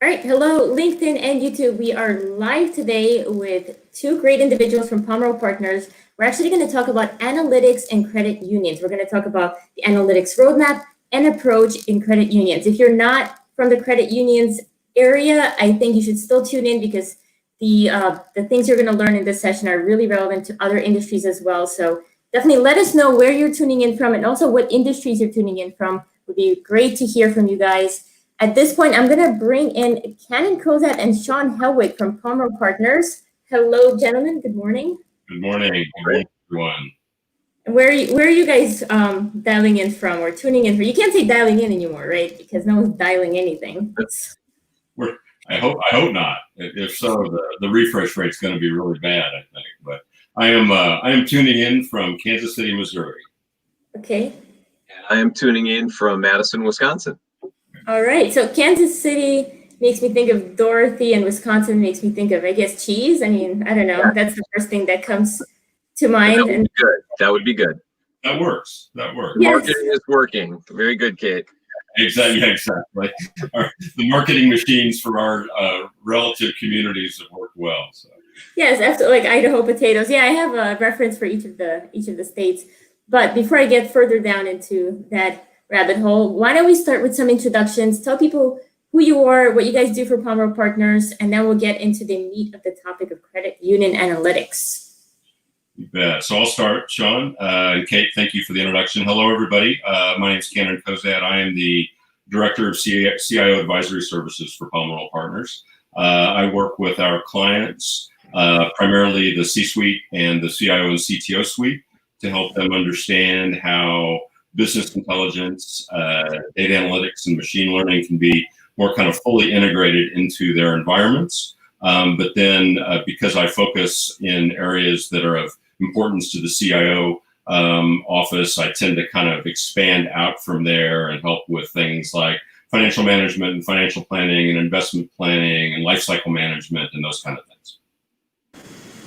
All right, hello, LinkedIn and YouTube. We are live today with two great individuals from Pomeroy Partners. We're actually going to talk about analytics and credit unions. We're going to talk about the analytics roadmap and approach in credit unions. If you're not from the credit unions area, I think you should still tune in because the things you're going to learn in this session are really relevant to other industries as well. So definitely let us know where you're tuning in from and also what industries you're tuning in from. It would be great to hear from you guys. At this point, I'm going to bring in Cannon Kozat and Sean Helwig from Pomeroy Partners. Hello, gentlemen. Good morning. Good morning. Good morning, everyone. And where are you guys dialing in from or tuning in from? You can't say dialing in anymore, right? Because no one's dialing anything. I hope not. If so, the refresh rate's going to be really bad, I think. But I am tuning in from Kansas City, Missouri. Okay. And I am tuning in from Madison, Wisconsin. All right. So Kansas City makes me think of Dorothy, and Wisconsin makes me think of, I guess, cheese. I mean, I don't know. That's the first thing that comes to mind. That would be good. That works. Yes. Marketing is working. Very good, Kate. Exactly. The marketing machines for our relative communities have worked well. So. Yes, after like Idaho potatoes. Yeah, I have a reference for each of the states. But before I get further down into that rabbit hole, why don't we start with some introductions? Tell people who you are, what you guys do for Pomeroy Partners, and then we'll get into the meat of the topic of credit union analytics. You bet. So I'll start, Sean. And Kate, thank you for the introduction. Hello, everybody. My name is Cannon Kozat. I am the Director of CIO Advisory Services for Pomeroy Partners. I work with our clients, primarily the C-suite and the CIO and CTO suite, to help them understand how business intelligence, data analytics, and machine learning can be more kind of fully integrated into their environments. But then because I focus in areas that are of importance to the CIO office, I tend to kind of expand out from there and help with things like financial management and financial planning and investment planning and lifecycle management and those kind of things.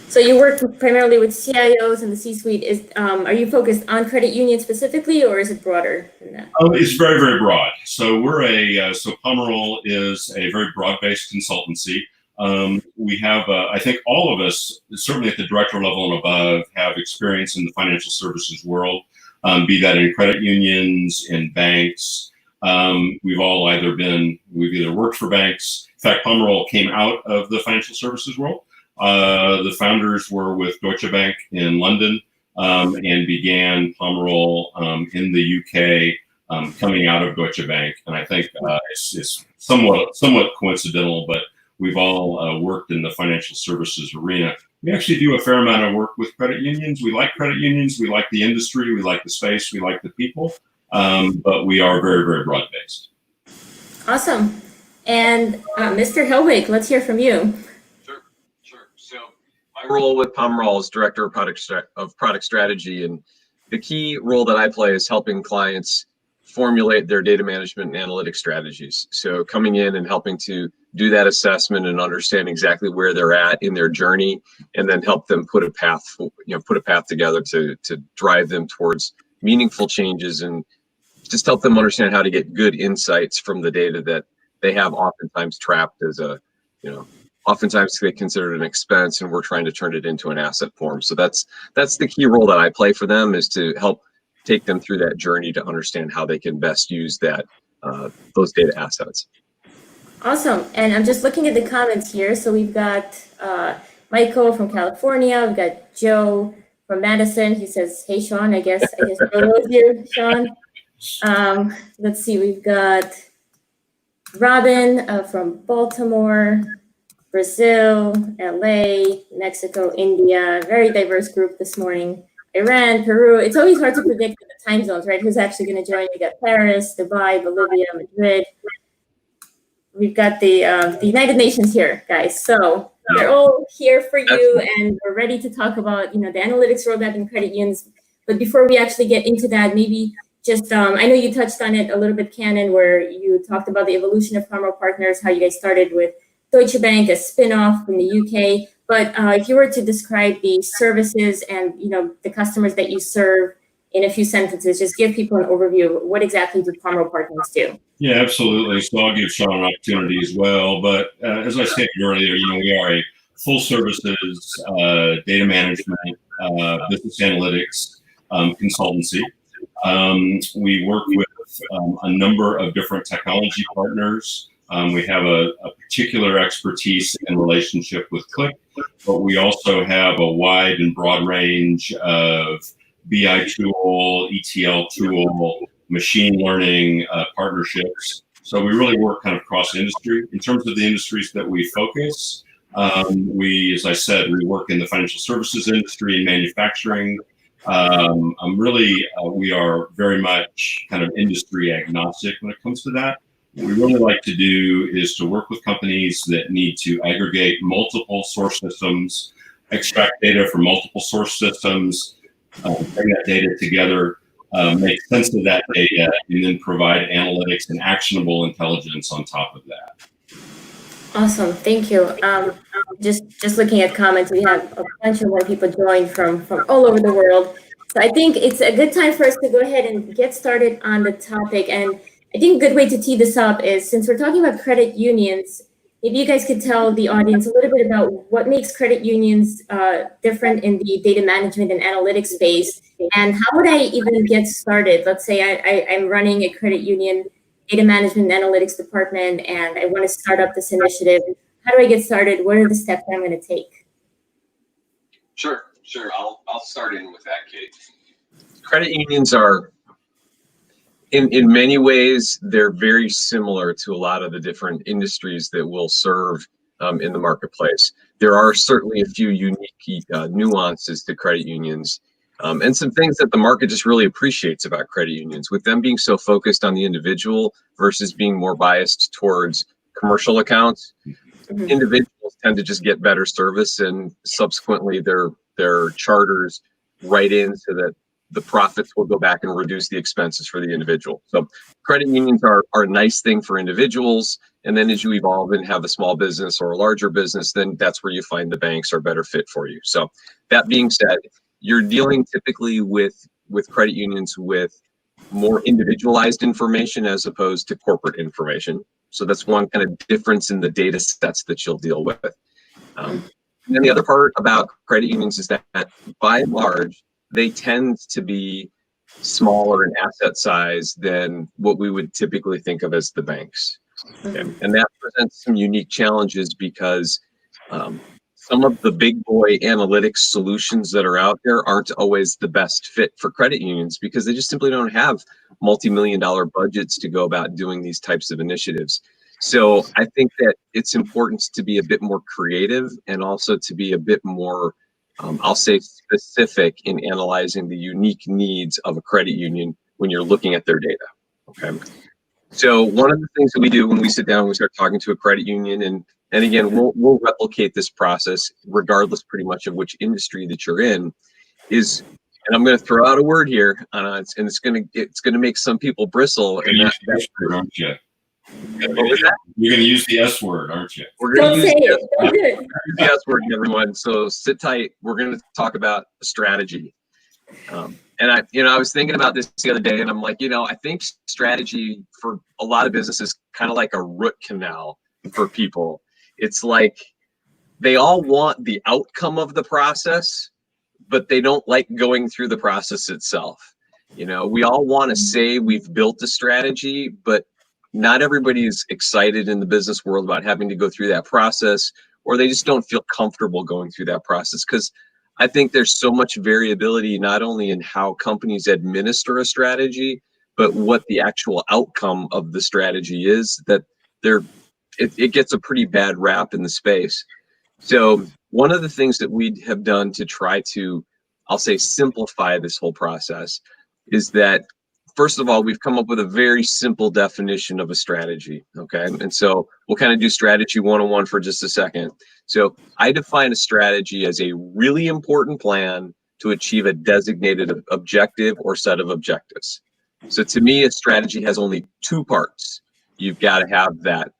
So you work primarily with CIOs and the C-suite. Are you focused on credit unions specifically, or is it broader than that? It's very, very broad. So so Pomeroy is a very broad-based consultancy. We have, I think all of us, certainly at the director level and above, have experience in the financial services world, be that in credit unions, in banks. We've either worked for banks. In fact, Pomeroy came out of the financial services world. The founders were with Deutsche Bank in London and began Pomeroy in the UK, coming out of Deutsche Bank. And I think it's somewhat coincidental, but we've all worked in the financial services arena. We actually do a fair amount of work with credit unions. We like credit unions. We like the industry. We like the space. We like the people. But we are very, very broad-based. Awesome. And Mr. Helwig, let's hear from you. Sure. So my role with Pomeroy is Director of Product Strategy. And the key role that I play is helping clients formulate their data management and analytics strategies. So coming in and helping to do that assessment and understand exactly where they're at in their journey, and then help them put a path together to drive them towards meaningful changes, and just help them understand how to get good insights from the data that they have oftentimes trapped as oftentimes they consider it an expense, and we're trying to turn it into an asset form. So that's the key role that I play for them, is to help take them through that journey to understand how they can best use that those data assets. Awesome. And I'm just looking at the comments here. So we've got Michael from California. We've got Joe from Madison. He says, "Hey, Sean." I guess Joe knows you, Sean. Let's see. We've got Robin from Baltimore, Brazil, LA, Mexico, India. Very diverse group this morning. Iran, Peru. It's always hard to predict the time zones, right? Who's actually going to join? We got Paris, Dubai, Bolivia, Madrid. We've got the United Nations here, guys. So they're all here for you, and we're ready to talk about the analytics roadmap and credit unions. But before we actually get into that, maybe just I know you touched on it a little bit, Cannon, where you talked about the evolution of Pomeroy Partners, how you guys started with Deutsche Bank, a spin-off from the UK. But if you were to describe the services and the customers that you serve in a few sentences, just give people an overview of what exactly do Pomeroy Partners do? Yeah, absolutely. So I'll give Sean an opportunity as well. But as I stated earlier, we are a full services data management, business analytics consultancy. We work with a number of different technology partners. We have a particular expertise in relationship with Click, but we also have a wide and broad range of BI tool, ETL tool, machine learning partnerships. So we really work kind of cross industry. In terms of the industries that we focus, as I said, we work in the financial services industry and manufacturing. We are very much kind of industry agnostic when it comes to that. What we really like to do is to work with companies that need to aggregate multiple source systems, extract data from multiple source systems, bring that data together, make sense of that data, and then provide analytics and actionable intelligence on top of that. Awesome, thank you. Just looking at comments, we have a bunch of more people joined from all over the world. So I think it's a good time for us to go ahead and get started on the topic. And I think a good way to tee this up is, since we're talking about credit unions, maybe you guys could tell the audience a little bit about what makes credit unions different in the data management and analytics space, and how would I even get started? Let's say I'm running a credit union data management and analytics department, and I want to start up this initiative. How do I get started? What are the steps that I'm going to take? Sure. I'll start in with that, Kate. Credit unions are, in many ways, they're very similar to a lot of the different industries that we'll serve in the marketplace. There are certainly a few unique nuances to credit unions, and some things that the market just really appreciates about credit unions, with them being so focused on the individual versus being more biased towards commercial accounts. Mm-hmm. Individuals tend to just get better service, and subsequently their charters write in so that the profits will go back and reduce the expenses for the individual. So credit unions are a nice thing for individuals. And then as you evolve and have a small business or a larger business, then that's where you find the banks are better fit for you. So that being said, you're dealing typically with credit unions with more individualized information as opposed to corporate information. So that's one kind of difference in the data sets that you'll deal with. And then the other part about credit unions is that by and large, they tend to be smaller in asset size than what we would typically think of as the banks. Okay. And that presents some unique challenges because some of the big boy analytics solutions that are out there aren't always the best fit for credit unions because they just simply don't have multi-million-dollar budgets to go about doing these types of initiatives. So I think that it's important to be a bit more creative and also to be a bit more, I'll say, specific in analyzing the unique needs of a credit union when you're looking at their data. Okay. So one of the things that we do when we sit down and we start talking to a credit union, and again, we'll replicate this process regardless pretty much of which industry that you're in, is, and I'm going to throw out a word here, and it's going to make some people bristle. And that's aren't you? What was that? You're going to use the S word, aren't you? We're going to use the S word, everyone. So sit tight. We're going to talk about strategy. And I was thinking about this the other day, and I'm like, I think strategy for a lot of businesses kind of like a root canal for people. It's like they all want the outcome of the process, but they don't like going through the process itself. We all want to say we've built a strategy, but not everybody is excited in the business world about having to go through that process, or they just don't feel comfortable going through that process. Because I think there's so much variability, not only in how companies administer a strategy, but what the actual outcome of the strategy is, that it gets a pretty bad rap in the space. So one of the things that we have done to try to, I'll say, simplify this whole process is that, first of all, we've come up with a very simple definition of a strategy, okay? And so we'll kind of do strategy 101 for just a second. So I define a strategy as a really important plan to achieve a designated objective or set of objectives. So to me, a strategy has only two parts. You've got to have that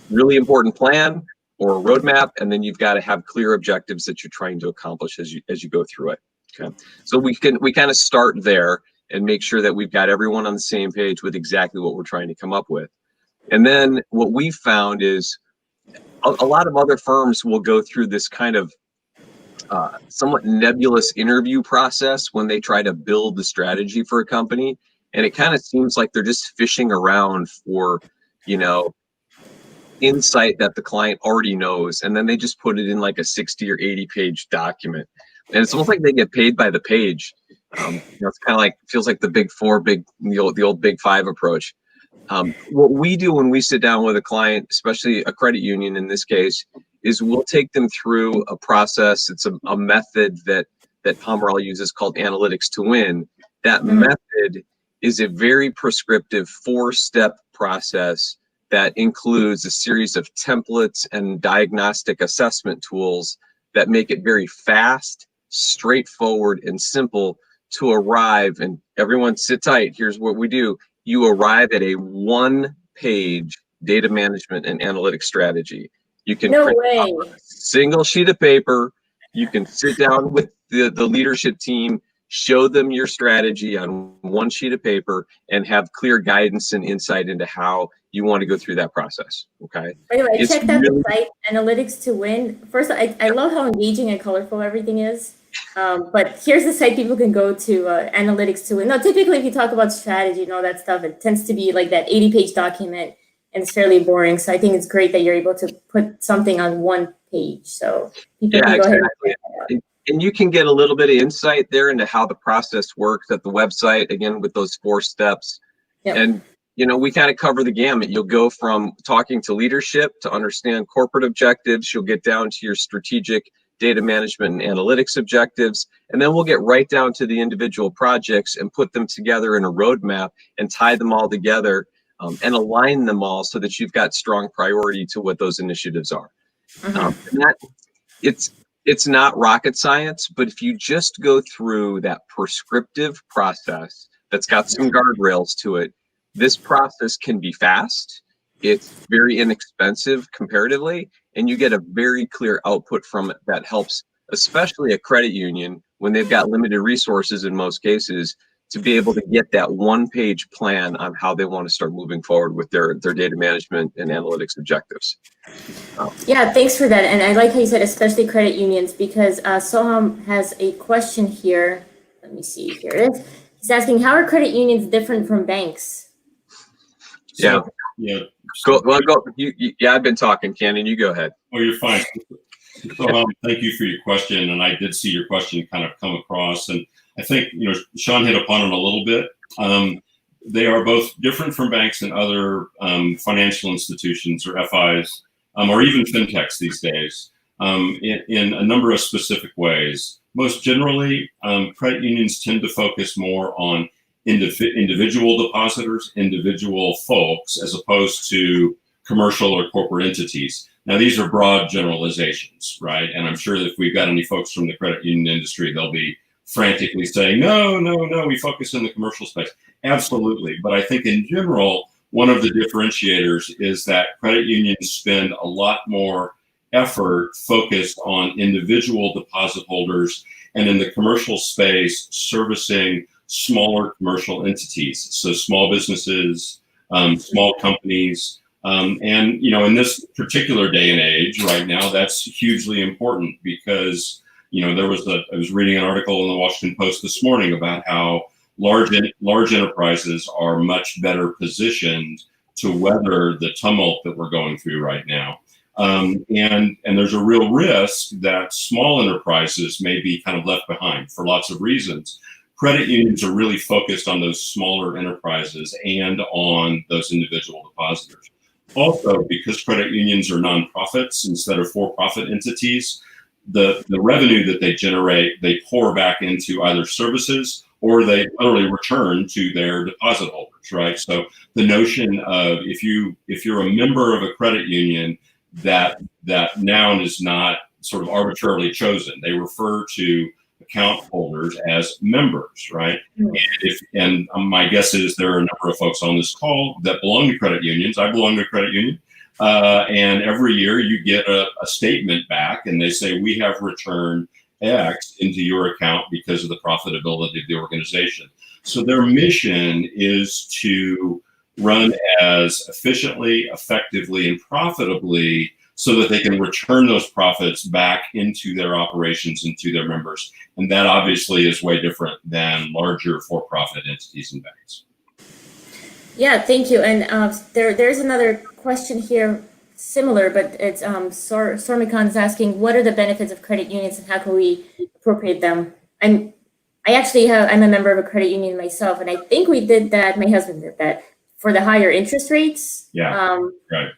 really important plan or a roadmap, and then you've got to have clear objectives that you're trying to accomplish as you go through it. Okay, so we kind of start there and make sure that we've got everyone on the same page with exactly what we're trying to come up with. And then what we found is a lot of other firms will go through this kind of somewhat nebulous interview process when they try to build the strategy for a company. And it kind of seems like they're just fishing around for, insight that the client already knows. And then they just put it in like a 60 or 80 page document. And it's almost like they get paid by the page. It's kind of like, feels like the big four, the old big five approach. What we do when we sit down with a client, especially a credit union in this case, is we'll take them through a process. It's a method that Pomerol uses called Analytics to Win. That method is a very prescriptive 4-step process that includes a series of templates and diagnostic assessment tools that make it very fast, straightforward, and simple to arrive. And everyone sit tight. Here's what we do. You arrive at a 1-page data management and analytics strategy. You can print off a single sheet of paper. You can sit down with the leadership team, show them your strategy on 1 sheet of paper, and have clear guidance and insight into how you want to go through that process. Okay. By the way, I checked out the site Analytics to Win. First, I love how engaging and colorful everything is. But here's the site people can go to, Analytics to Win. Now, typically, if you talk about strategy and all that stuff, it tends to be like that 80-page document, and it's fairly boring. So I think it's great that you're able to put something on 1 page. So people can go ahead and check that out. And you can get a little bit of insight there into how the process works at the website, again, with those 4 steps. Yep. And, we kind of cover the gamut. You'll go from talking to leadership to understand corporate objectives. You'll get down to your strategic data management and analytics objectives. And then we'll get right down to the individual projects and put them together in a roadmap and tie them all together and align them all so that you've got strong priority to what those initiatives are. And it's not rocket science, but if you just go through that prescriptive process that's got some guardrails to it, this process can be fast. It's very inexpensive comparatively, and you get a very clear output from it that helps, especially a credit union when they've got limited resources in most cases, to be able to get that 1-page plan on how they want to start moving forward with their data management and analytics objectives. Yeah, thanks for that. And I like how you said, especially credit unions, because Soham has a question here. Let me see. Here it is. He's asking, how are credit unions different from banks? Yeah. Yeah. Go. Yeah, I've been talking, Ken, and you go ahead. Oh, you're fine. So, thank you for your question, and I did see your question kind of come across, and I think Sean hit upon it a little bit. They are both different from banks and other financial institutions or FIs, or even fintechs these days, in a number of specific ways. Most generally, credit unions tend to focus more on individual depositors, individual folks, as opposed to commercial or corporate entities. Now, these are broad generalizations, right? And I'm sure that if we've got any folks from the credit union industry, they'll be frantically saying, no, we focus in the commercial space. Absolutely. But I think in general, one of the differentiators is that credit unions spend a lot more effort focused on individual deposit holders, and in the commercial space, servicing smaller commercial entities. So small businesses, small companies, and in this particular day and age right now, that's hugely important because I was reading an article in the Washington Post this morning about how large enterprises are much better positioned to weather the tumult that we're going through right now. And there's a real risk that small enterprises may be kind of left behind for lots of reasons. Credit unions are really focused on those smaller enterprises and on those individual depositors. Also, because credit unions are nonprofits instead of for-profit entities, the revenue that they generate, they pour back into either services or they literally return to their deposit holders, right? So the notion of if you're a member of a credit union, that noun is not sort of arbitrarily chosen. They refer to account holders as members, right? And my guess is there are a number of folks on this call that belong to credit unions. I belong to a credit union. And every year you get a statement back and they say, we have returned X into your account because of the profitability of the organization. So their mission is to run as efficiently, effectively, and profitably so that they can return those profits back into their operations and to their members. And that obviously is way different than larger for-profit entities and banks. Yeah, thank you. And there's another question here, similar, but it's Sormikan is asking, what are the benefits of credit unions and how can we appropriate them? I'm a member of a credit union myself, and I think we did that. My husband did that for the higher interest rates. Yeah, right.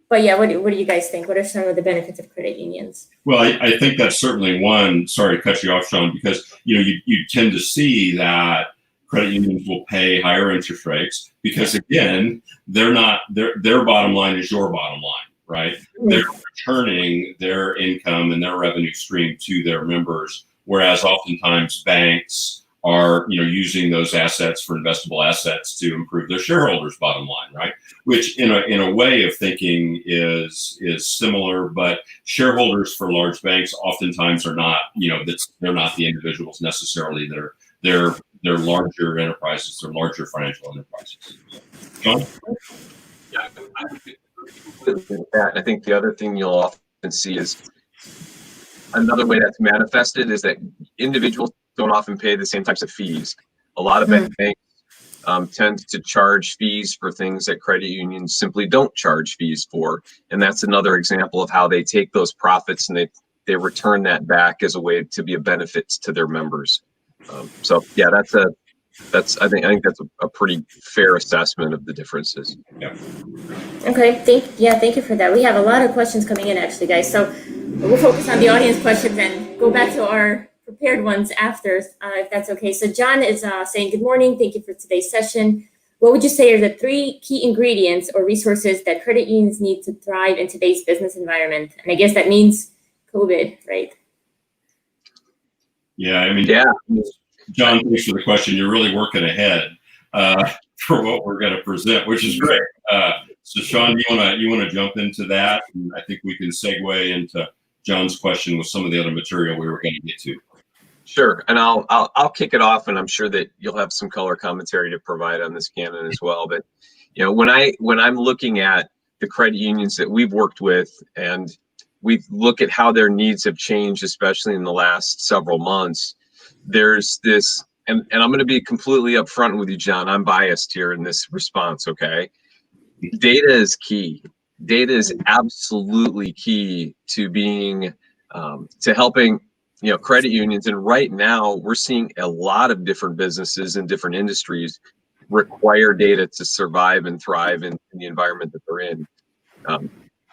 But yeah, what do you guys think? What are some of the benefits of credit unions? Well, I think that's certainly one. Sorry to cut you off, Sean, because you tend to see that credit unions will pay higher interest rates because, again, their bottom line is your bottom line, right? Mm-hmm. They're returning their income and their revenue stream to their members, whereas oftentimes banks are using those assets for investable assets to improve their shareholders' bottom line, right? Which in a way of thinking is similar, but shareholders for large banks oftentimes are not, they're not the individuals necessarily. They're larger enterprises, they're larger financial enterprises. John? Yeah, I think the other thing you'll often see is another way that's manifested is that individuals don't often pay the same types of fees. A lot of banks tend to charge fees for things that credit unions simply don't charge fees for. And that's another example of how they take those profits and they return that back as a way to be a benefit to their members. So yeah, I think that's a pretty fair assessment of the differences. Yeah. Okay, thank you for that. We have a lot of questions coming in actually, guys. So we'll focus on the audience questions and go back to our prepared ones after, if that's okay. So John is saying, good morning, thank you for today's session. What would you say are the 3 key ingredients or resources that credit unions need to thrive in today's business environment? And I guess that means COVID, right? Yeah, I mean, John, thanks for the question. You're really working ahead for what we're going to present, which is great. So Sean, you want to jump into that? And I think we can segue into John's question with some of the other material we were going to get to. Sure, and I'll kick it off, and I'm sure that you'll have some color commentary to provide on this, Cannon, as well. But when I'm looking at the credit unions that we've worked with, and we look at how their needs have changed, especially in the last several months, there's this, and I'm going to be completely upfront with you, John. I'm biased here in this response. Okay, data is key. Data is absolutely key to being to helping credit unions. And right now we're seeing a lot of different businesses in different industries require data to survive and thrive in the environment that they're in.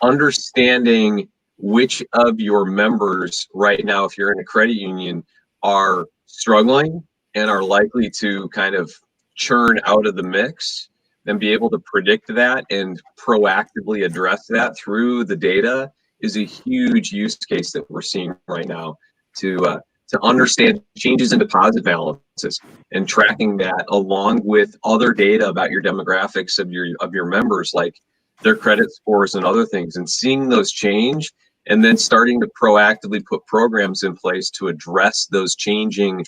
Understanding which of your members right now, if you're in a credit union, are struggling and are likely to kind of churn out of the mix, and be able to predict that and proactively address that through the data is a huge use case that we're seeing right now to understand changes in deposit balances and tracking that along with other data about your demographics of your members, like their credit scores and other things, and seeing those change and then starting to proactively put programs in place to address those changing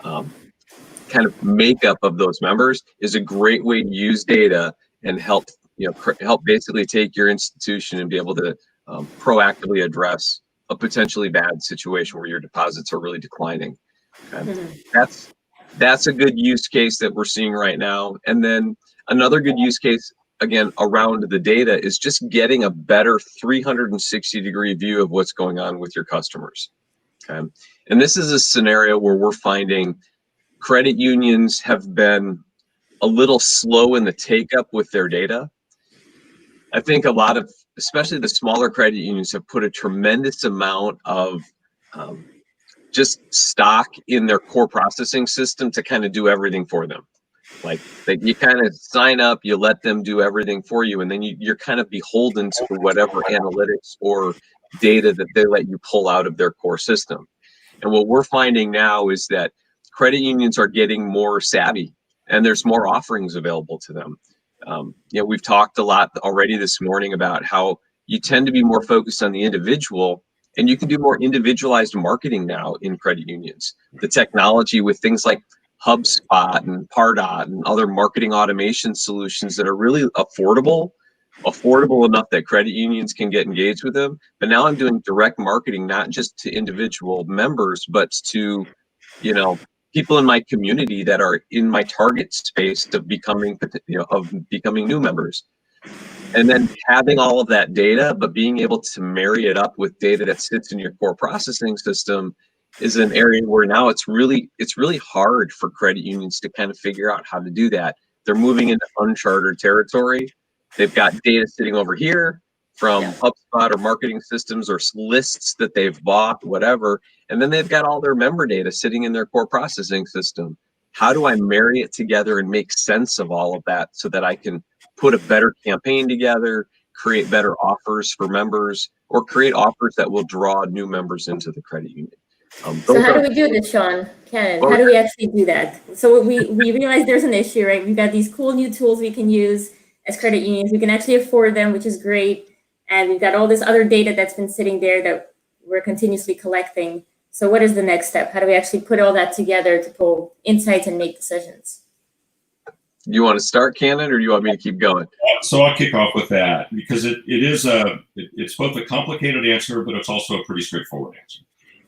kind of makeup of those members is a great way to use data and help basically take your institution and be able to proactively address a potentially bad situation where your deposits are really declining. Okay? Mm-hmm. That's a good use case that we're seeing right now. And then another good use case, again, around the data is just getting a better 360-degree view of what's going on with your customers. Okay? And this is a scenario where we're finding credit unions have been a little slow in the take-up with their data. I think a lot of, especially the smaller credit unions, have put a tremendous amount of just stock in their core processing system to kind of do everything for them. Like you kind of sign up, you let them do everything for you, and then you're kind of beholden to whatever analytics or data that they let you pull out of their core system. And what we're finding now is that credit unions are getting more savvy, and there's more offerings available to them. We've talked a lot already this morning about how you tend to be more focused on the individual And you can do more individualized marketing now in credit unions. The technology with things like HubSpot and Pardot and other marketing automation solutions that are really affordable enough that credit unions can get engaged with them. But now I'm doing direct marketing, not just to individual members, but to, you know, people in my community that are in my target space of becoming new members. And then having all of that data, but being able to marry it up with data that sits in your core processing system is an area where now it's really hard for credit unions to kind of figure out how to do that. They're moving into uncharted territory. They've got data sitting over here from HubSpot or marketing systems or lists that they've bought, whatever. And then they've got all their member data sitting in their core processing system. How do I marry it together and make sense of all of that so that I can put a better campaign together, create better offers for members, or create offers that will draw new members into the credit union? So how do we do this, Sean? How do we actually do that? So we realize there's an issue, right? We've got these cool new tools we can use as credit unions. We can actually afford them, which is great. And we've got all this other data that's been sitting there that we're continuously collecting. So what is the next step? How do we actually put all that together to pull insights and make decisions? You want to start, Cannon, or do you want me to keep going? So I'll kick off with that because it's both a complicated answer, but it's also a pretty straightforward answer.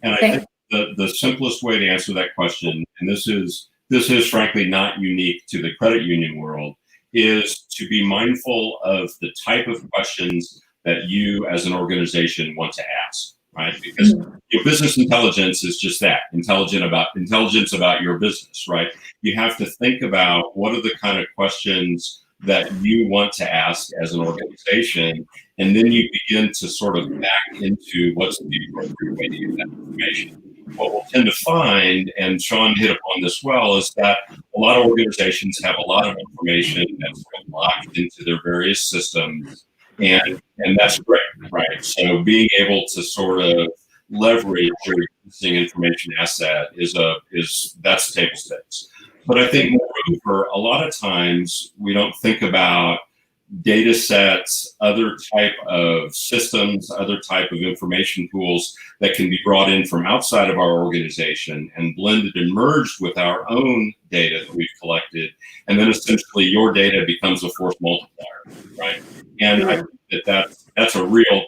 And I think the simplest way to answer that question, and this is frankly not unique to the credit union world, is to be mindful of the type of questions that you as an organization want to ask, right? Because your business intelligence is just that, intelligence about your business, right? You have to think about what are the kind of questions that you want to ask as an organization, and then you begin to sort of back into what's the appropriate way to use that information. What we'll tend to find, and Sean hit upon this well, is that a lot of organizations have a lot of information that's locked into their various systems, and that's great, right? So being able to sort of leverage your existing information asset that's table stakes. But I think moreover, a lot of times we don't think about data sets, other type of systems, other type of information pools that can be brought in from outside of our organization and blended and merged with our own data that we've collected. And then essentially your data becomes a force multiplier, right? And I think that's a real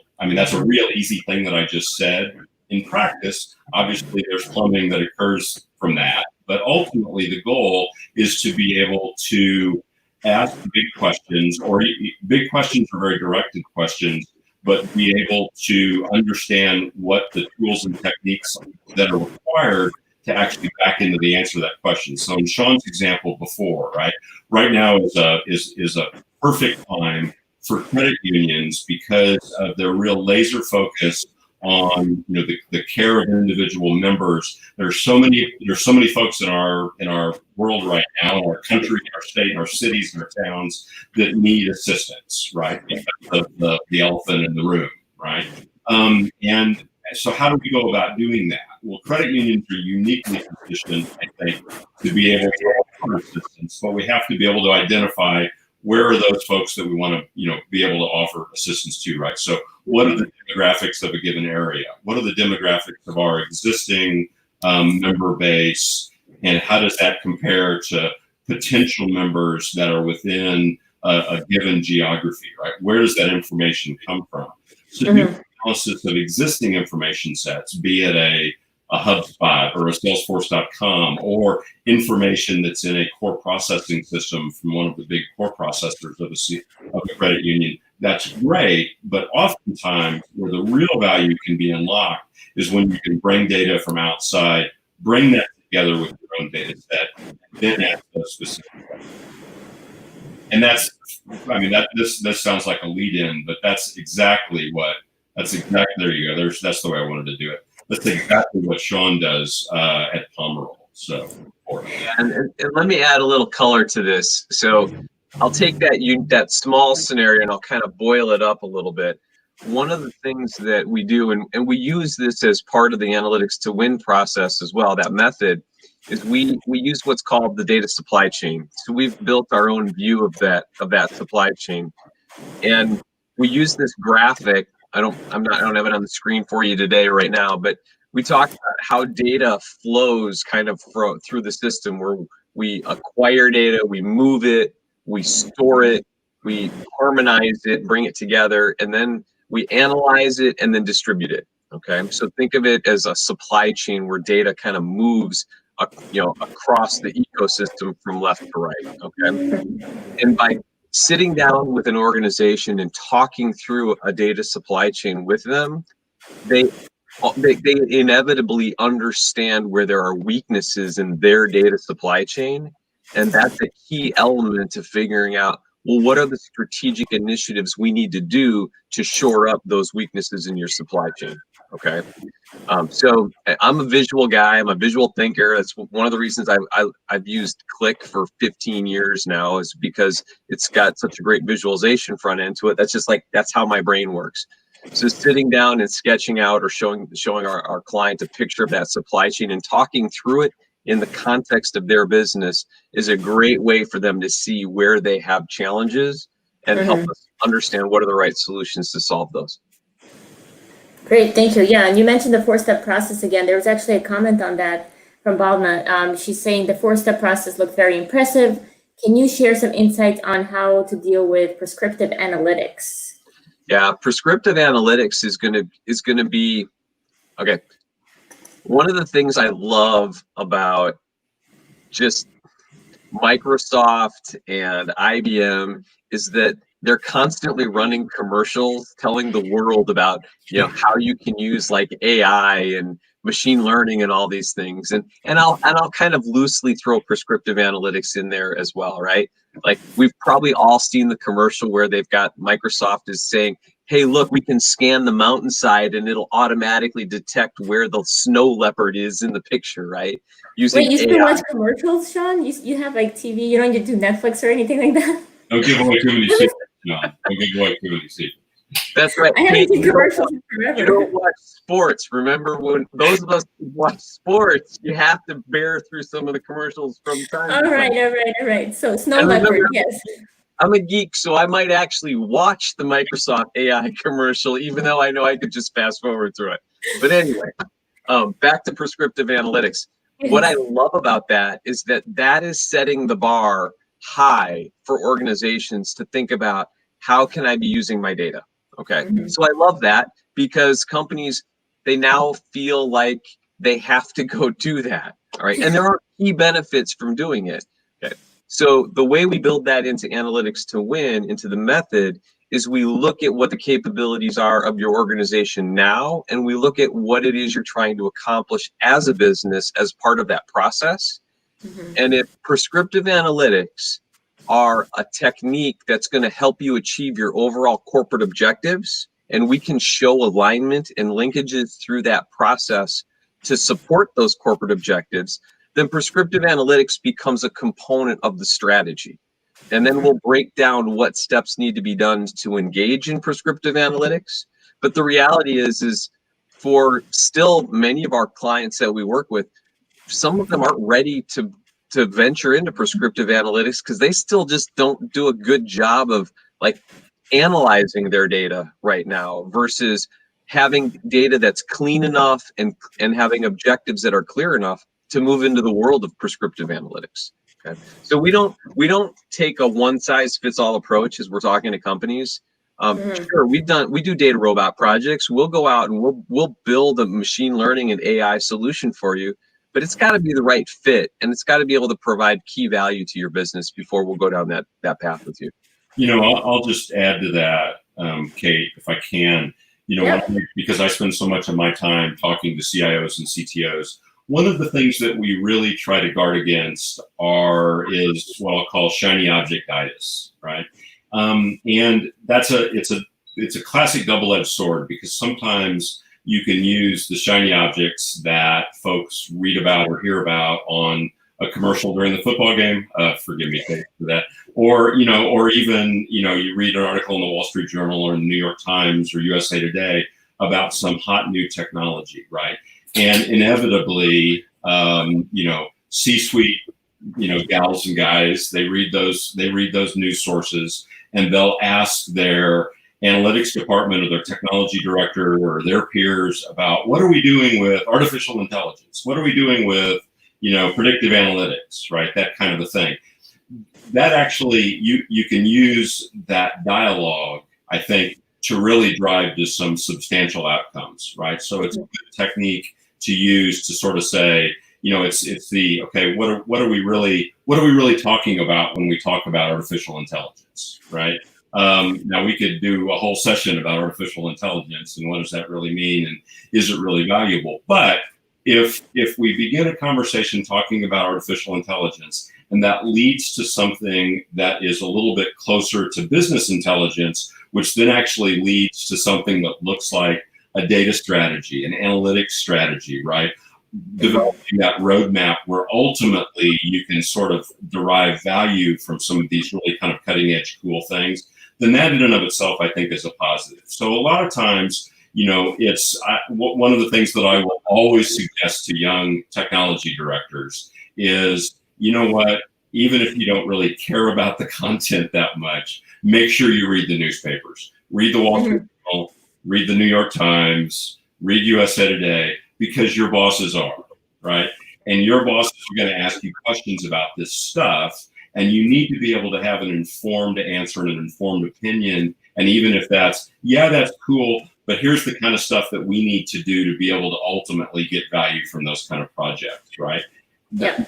easy thing that I just said. In practice, obviously there's plumbing that occurs from that. But ultimately the goal is to be able to ask big questions, or big questions are very directed questions, but be able to understand what the tools and techniques that are required to actually back into the answer to that question. So in Sean's example before, right now is a perfect time for credit unions because of their real laser focus on the care of individual members. There's so many folks in our world right now, in our country, in our state, in our cities, in our towns that need assistance, right? Because of the elephant in the room, right? And so how do we go about doing that? Well, credit unions are uniquely positioned, I think, to be able to offer assistance, but we have to be able to identify where are those folks that we want to, be able to offer assistance to, right? So what are the demographics of a given area? What are the demographics of our existing member base? And how does that compare to potential members that are within a given geography, right? Where does that information come from? So do analysis of existing information sets, be it a HubSpot or a Salesforce.com or information that's in a core processing system from one of the big core processors of a credit union. That's great, but oftentimes where the real value can be unlocked is when you can bring data from outside, bring that together with your own data set, and then ask those specific questions. And this sounds like a lead-in, but that's exactly, there you go. That's the way I wanted to do it. That's exactly what Sean does at Pomerol. So, and let me add a little color to this. So I'll take that small scenario and I'll kind of boil it up a little bit. One of the things that we do, and we use this as part of the analytics to win process as well, that method, is we use what's called the data supply chain. So we've built our own view of that supply chain. And we use this graphic I don't have it on the screen for you today right now, but we talked about how data flows kind of through the system, where we acquire data, we move it, we store it, we harmonize it, bring it together, and then we analyze it and then distribute it. Okay, so think of it as a supply chain where data kind of moves, across the ecosystem from left to right. Okay, and by sitting down with an organization and talking through a data supply chain with them, they inevitably understand where there are weaknesses in their data supply chain, and that's a key element to figuring out, well, what are the strategic initiatives we need to do to shore up those weaknesses in your supply chain. Okay, so I'm a visual guy. I'm a visual thinker. That's one of the reasons I've used Click for 15 years now, is because it's got such a great visualization front end to it. That's how my brain works. So sitting down and sketching out or showing our client a picture of that supply chain and talking through it in the context of their business is a great way for them to see where they have challenges and help us understand what are the right solutions to solve those. Great, thank you. Yeah, and you mentioned the 4-step process again. There was actually a comment on that from Balna. She's saying the 4-step process looked very impressive. Can you share some insights on how to deal with prescriptive analytics? Yeah, prescriptive analytics is gonna be okay. One of the things I love about just Microsoft and IBM is that they're constantly running commercials telling the world about, how you can use like AI and machine learning and all these things. And I'll kind of loosely throw prescriptive analytics in there as well, right? Like, we've probably all seen the commercial where they've got Microsoft is saying, hey, look, we can scan the mountainside and it'll automatically detect where the snow leopard is in the picture, right? Using Wait, you still AI. watch commercials, Sean? You have like TV, you don't do Netflix or anything like that? Don't give away too many secrets, John. Don't give away too many secrets. That's right. I haven't seen commercials in forever. You don't watch sports. Remember, when those of us who watch sports, you have to bear through some of the commercials from time to time. All right. So snow leopard, yes. I'm a geek, so I might actually watch the Microsoft AI commercial, even though I know I could just fast forward through it. But anyway, back to prescriptive analytics. What I love about that is that is setting the bar high for organizations to think about, how can I be using my data? Okay, so I love that, because companies, they now feel like they have to go do that. All right, and there are key benefits from doing it. Okay, so the way we build that into Analytics to Win, into the method, is we look at what the capabilities are of your organization now, and we look at what it is you're trying to accomplish as a business as part of that process. And if prescriptive analytics are a technique that's going to help you achieve your overall corporate objectives, and we can show alignment and linkages through that process to support those corporate objectives, then prescriptive analytics becomes a component of the strategy. And then we'll break down what steps need to be done to engage in prescriptive analytics. But the reality is for still many of our clients that we work with, some of them aren't ready to venture into prescriptive analytics because they still just don't do a good job of like analyzing their data right now, versus having data that's clean enough and having objectives that are clear enough to move into the world of prescriptive analytics. Okay, so we don't take a one-size-fits-all approach as we're talking to companies. Sure, we do data robot projects. We'll go out and we'll build a machine learning and AI solution for you, but it's got to be the right fit, and it's got to be able to provide key value to your business before we'll go down that path with you. I'll just add to that, Kate, if I can. Because I spend so much of my time talking to CIOs and CTOs. One of the things that we really try to guard against is what I'll call shiny objectitis, right? And it's a classic double-edged sword, because sometimes you can use the shiny objects that folks read about or hear about on a commercial during the football game. Forgive me for that. Or even you read an article in the Wall Street Journal or in the New York Times or USA Today about some hot new technology, right? And inevitably, C-suite, gals and guys, they read those news sources, and they'll ask their analytics department or their technology director or their peers about what are we doing with artificial intelligence? What are we doing with, predictive analytics, right? That kind of a thing. That actually, you can use that dialogue, I think, to really drive to some substantial outcomes, right? So it's a good technique to use to sort of say, it's the, okay, what are we really talking about when we talk about artificial intelligence, right? Now we could do a whole session about artificial intelligence and what does that really mean and is it really valuable? But if we begin a conversation talking about artificial intelligence and that leads to something that is a little bit closer to business intelligence, which then actually leads to something that looks like a data strategy, an analytics strategy, right? Developing that roadmap where ultimately you can sort of derive value from some of these really kind of cutting edge cool things, then that in and of itself, I think, is a positive. So a lot of times, one of the things that I will always suggest to young technology directors is, even if you don't really care about the content that much, make sure you read the newspapers, read the Wall Street Journal, read the New York Times, read USA Today, because your bosses are, right? And your bosses are going to ask you questions about this stuff, and you need to be able to have an informed answer and an informed opinion. And even if that's cool, but here's the kind of stuff that we need to do to be able to ultimately get value from those kind of projects, right? Yeah.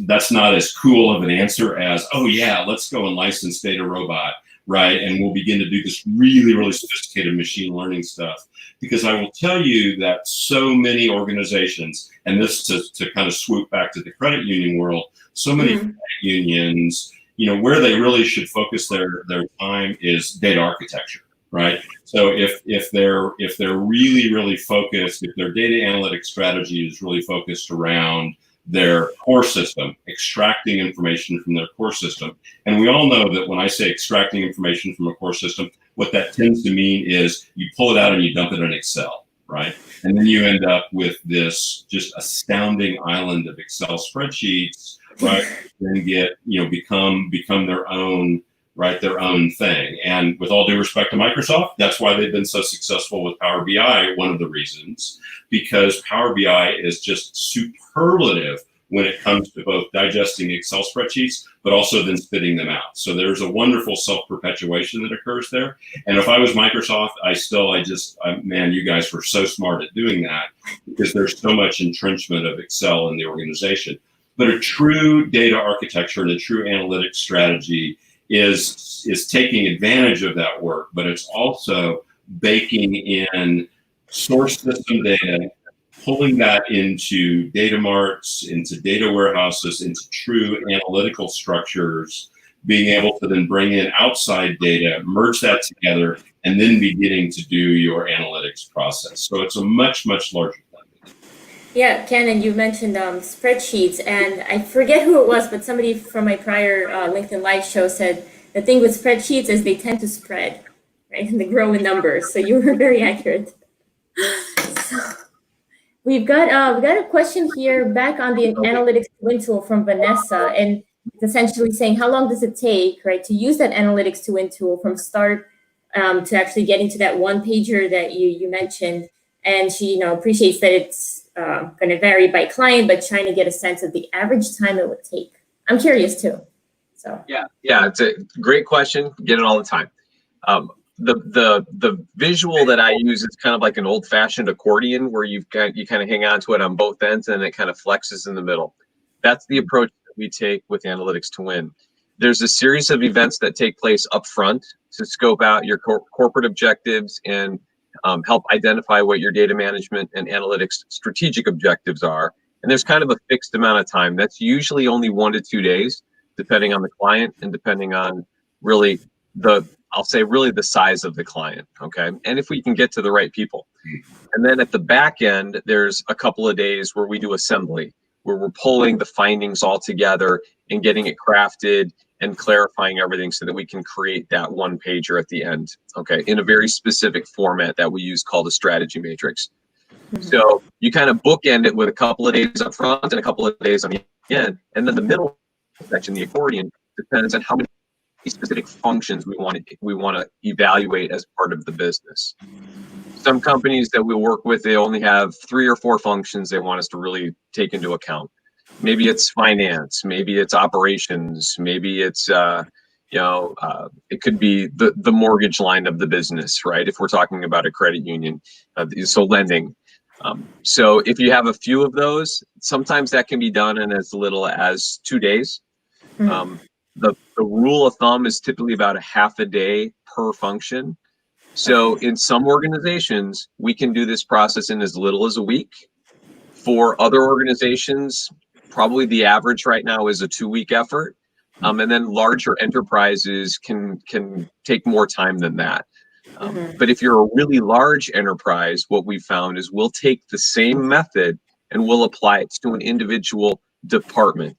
That's not as cool of an answer as, oh yeah, let's go and license Data Robot, right? And we'll begin to do this really, really sophisticated machine learning stuff. Because I will tell you that so many organizations, and this to kind of swoop back to the credit union world, so many credit unions, where they really should focus their time is data architecture, right? So if they're really, really focused, if their data analytics strategy is really focused around their core system, extracting information from their core system. And we all know that when I say extracting information from a core system, what that tends to mean is you pull it out and you dump it in Excel, right? And then you end up with this just astounding island of Excel spreadsheets, right? Then become their own, right? Their own thing. And with all due respect to Microsoft, that's why they've been so successful with Power BI, one of the reasons, because Power BI is just superlative when it comes to both digesting Excel spreadsheets, but also then spitting them out. So there's a wonderful self-perpetuation that occurs there. And if I was Microsoft, man, you guys were so smart at doing that because there's so much entrenchment of Excel in the organization. But a true data architecture and a true analytics strategy is taking advantage of that work, but it's also baking in source system data, pulling that into data marts, into data warehouses, into true analytical structures, being able to then bring in outside data, merge that together, and then beginning to do your analytics process. So it's a much, much larger thing. Yeah, Ken, and you mentioned spreadsheets, and I forget who it was, but somebody from my prior LinkedIn Live show said the thing with spreadsheets is they tend to spread, right? And they grow in numbers. So you were very accurate. So we've got a question here back on the analytics twin tool from Vanessa, and it's essentially saying how long does it take, right, to use that analytics twin tool from start to actually getting to that one pager that you mentioned. And she appreciates that it's going to vary by client, but trying to get a sense of the average time it would take. I'm curious too. So yeah, it's a great question. Get it all the time. The visual that I use is kind of like an old-fashioned accordion where you kind of hang on to it on both ends and it kind of flexes in the middle. That's the approach that we take with Analytics to Win. There's a series of events that take place up front to scope out your corporate objectives and help identify what your data management and analytics strategic objectives are. And there's kind of a fixed amount of time. That's usually only 1 to 2 days, depending on the client and depending on really the size of the client, okay? And if we can get to the right people. And then at the back end, there's a couple of days where we do assembly, where we're pulling the findings all together and getting it crafted and clarifying everything so that we can create that one pager at the end, okay, in a very specific format that we use called a strategy matrix. So you kind of bookend it with a couple of days up front and a couple of days on the end, and then the middle section, the accordion, depends on how many specific functions we want to evaluate as part of the business. Some companies that we work with, they only have 3 or 4 functions they want us to really take into account. Maybe it's finance, maybe it's operations, maybe it's it could be the mortgage line of the business, right? If we're talking about a credit union, so lending. So if you have a few of those, sometimes that can be done in as little as 2 days. The rule of thumb is typically about a half a day per function. So in some organizations, we can do this process in as little as a week. For other organizations, probably the average right now is a 2-week effort. And then larger enterprises can take more time than that. But if you're a really large enterprise, what we found is we'll take the same method and we'll apply it to an individual department.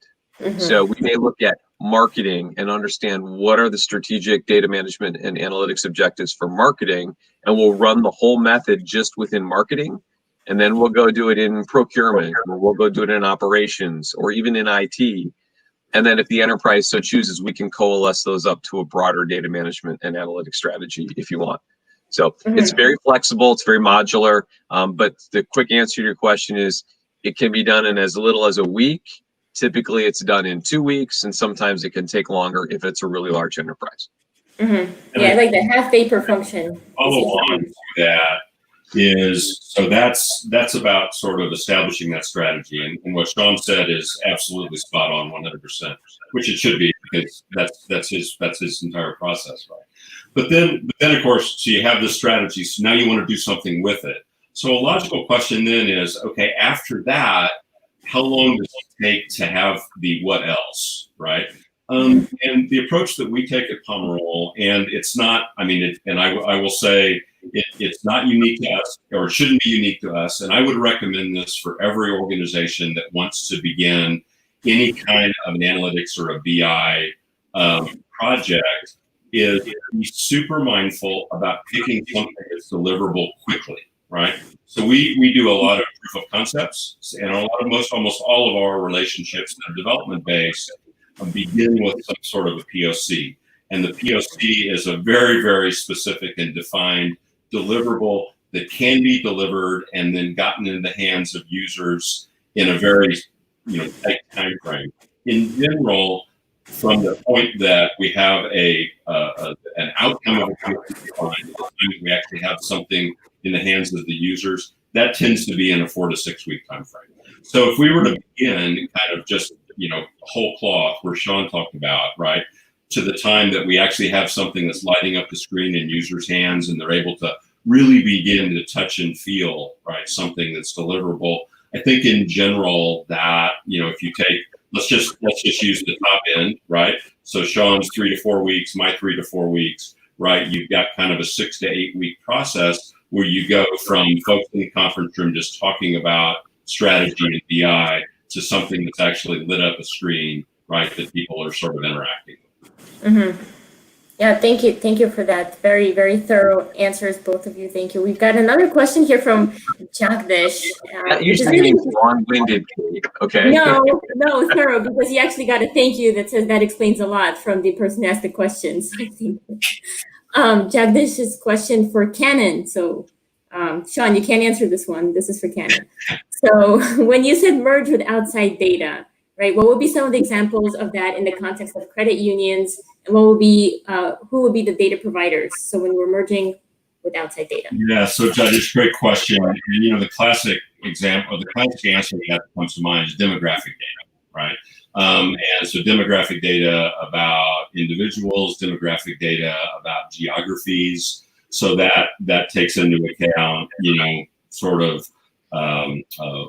So we may look at marketing and understand what are the strategic data management and analytics objectives for marketing, and we'll run the whole method just within marketing. And then we'll go do it in procurement, or we'll go do it in operations, or even in IT. And then if the enterprise so chooses, we can coalesce those up to a broader data management and analytics strategy if you want. So it's very flexible, it's very modular, but the quick answer to your question is it can be done in as little as a week. Typically it's done in 2 weeks, and sometimes it can take longer if it's a really large enterprise. Yeah, like the half day per function. Follow on to that is, so that's about sort of establishing that strategy, and what Sean said is absolutely spot on, 100%, which it should be, because that's his entire process, right? But then of course, so you have this strategy, so now you want to do something with it. So a logical question then is, okay, after that, how long does it take to have the what else, right? And the approach that we take at Pomerol, and it's not, I mean, I will say it's not unique to us, or it shouldn't be unique to us. And I would recommend this for every organization that wants to begin any kind of an analytics or a BI project, is be super mindful about picking something that's deliverable quickly, right? So we do a lot of proof of concepts, and almost all of our relationships that are development based begin with some sort of a POC. And the POC is a very, very specific and defined deliverable that can be delivered and then gotten in the hands of users in a very tight time frame. In general, from the point that we have an outcome of a POC defined, we actually have something in the hands of the users, that tends to be in a 4 to 6 week time frame. So if we were to begin kind of just whole cloth, where Sean talked about, right, to the time that we actually have something that's lighting up the screen in users' hands and they're able to really begin to touch and feel, right, something that's deliverable. I think in general that, if you take, let's just use the top end, right? So Sean's 3 to 4 weeks, my 3 to 4 weeks, right? You've got kind of a 6 to 8 week process where you go from folks in the conference room just talking about strategy and BI to something that's actually lit up a screen, right, that people are sort of interacting with. Yeah, thank you for that. Very, very thorough answers, both of you. Thank you. We've got another question here from Jagdish. Usually means long-winded, Kate. Okay. No, thorough, because he actually got a thank you that says that explains a lot from the person who asked the questions. I think. Jagdish's question for Canon. So, Sean, you can't answer this one. This is for Canon. So, when you said merge with outside data, right? What would be some of the examples of that in the context of credit unions, and what would be who would be the data providers? So, when we're merging with outside data. Yeah. So, Jagdish, great question. And the classic example, the classic answer that comes to mind is demographic data, right? And so demographic data about individuals, demographic data about geographies. So that takes into account, sort of